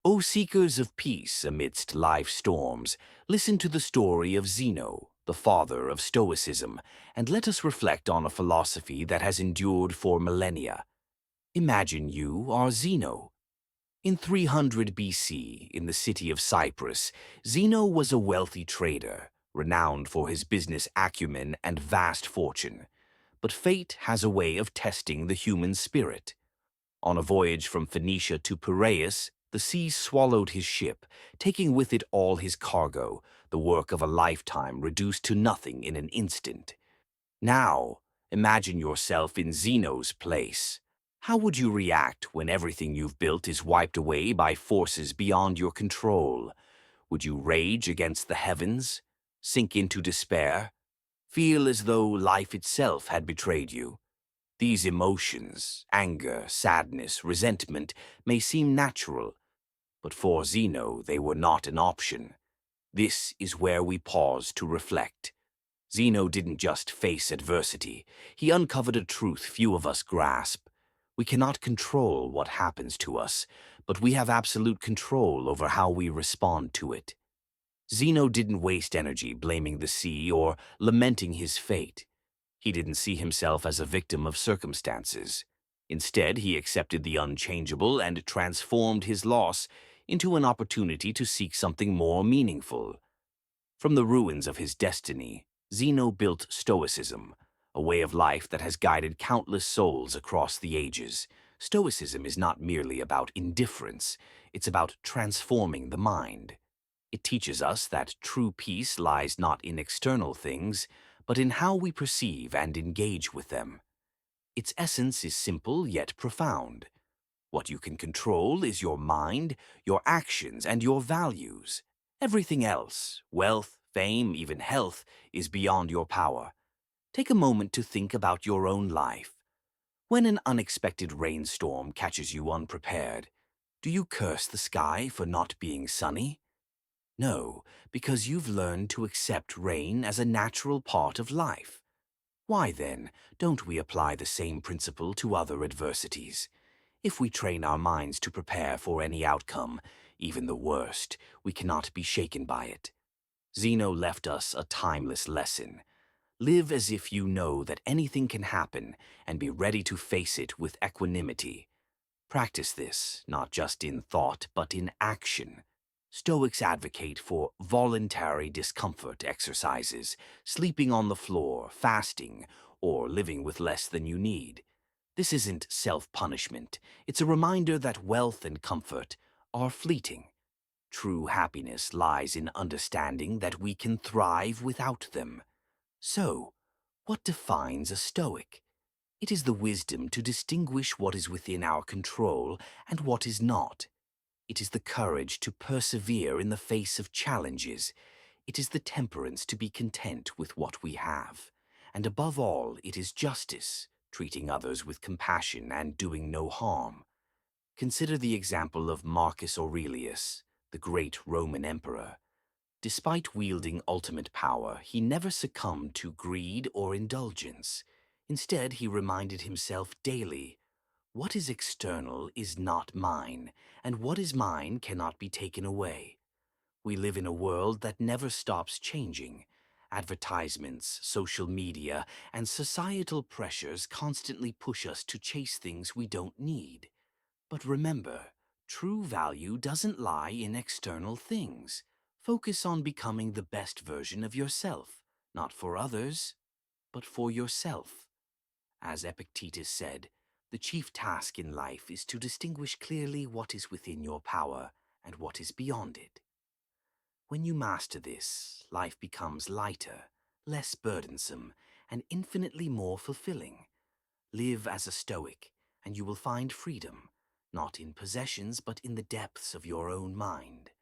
O seekers of peace amidst life's storms, listen to the story of Zeno, the father of Stoicism, and let us reflect on a philosophy that has endured for millennia. Imagine you are Zeno. In 300 BC, in the city of Cyprus, Zeno was a wealthy trader, renowned for his business acumen and vast fortune. But fate has a way of testing the human spirit. On a voyage from Phoenicia to Piraeus, the sea swallowed his ship, taking with it all his cargo, the work of a lifetime reduced to nothing in an instant. Now, imagine yourself in Zeno's place. How would you react when everything you've built is wiped away by forces beyond your control? Would you rage against the heavens? Sink into despair? Feel as though life itself had betrayed you? These emotions, anger, sadness, resentment, may seem natural, but for Zeno they were not an option. This is where we pause to reflect. Zeno didn't just face adversity. He uncovered a truth few of us grasp. We cannot control what happens to us, but we have absolute control over how we respond to it. Zeno didn't waste energy blaming the sea or lamenting his fate. He didn't see himself as a victim of circumstances. Instead, he accepted the unchangeable and transformed his loss into an opportunity to seek something more meaningful. From the ruins of his destiny, Zeno built Stoicism, a way of life that has guided countless souls across the ages. Stoicism is not merely about indifference, it's about transforming the mind. It teaches us that true peace lies not in external things, but in how we perceive and engage with them. Its essence is simple yet profound. What you can control is your mind, your actions, and your values. Everything else, wealth, fame, even health, is beyond your power. Take a moment to think about your own life. When an unexpected rainstorm catches you unprepared, do you curse the sky for not being sunny? No, because you've learned to accept rain as a natural part of life. Why then don't we apply the same principle to other adversities? If we train our minds to prepare for any outcome, even the worst, we cannot be shaken by it. Zeno left us a timeless lesson. Live as if you know that anything can happen and be ready to face it with equanimity. Practice this, not just in thought, but in action. Stoics advocate for voluntary discomfort exercises, sleeping on the floor, fasting, or living with less than you need. This isn't self-punishment. It's a reminder that wealth and comfort are fleeting. True happiness lies in understanding that we can thrive without them. So, what defines a Stoic? It is the wisdom to distinguish what is within our control and what is not. It is the courage to persevere in the face of challenges. It is the temperance to be content with what we have. And above all, it is justice, treating others with compassion and doing no harm. Consider the example of Marcus Aurelius, the great Roman emperor. Despite wielding ultimate power, he never succumbed to greed or indulgence. Instead, he reminded himself daily, what is external is not mine, and what is mine cannot be taken away. We live in a world that never stops changing. Advertisements, social media, and societal pressures constantly push us to chase things we don't need. But remember, true value doesn't lie in external things. Focus on becoming the best version of yourself, not for others, but for yourself. As Epictetus said, the chief task in life is to distinguish clearly what is within your power and what is beyond it. When you master this, life becomes lighter, less burdensome, and infinitely more fulfilling. Live as a Stoic, and you will find freedom, not in possessions but in the depths of your own mind.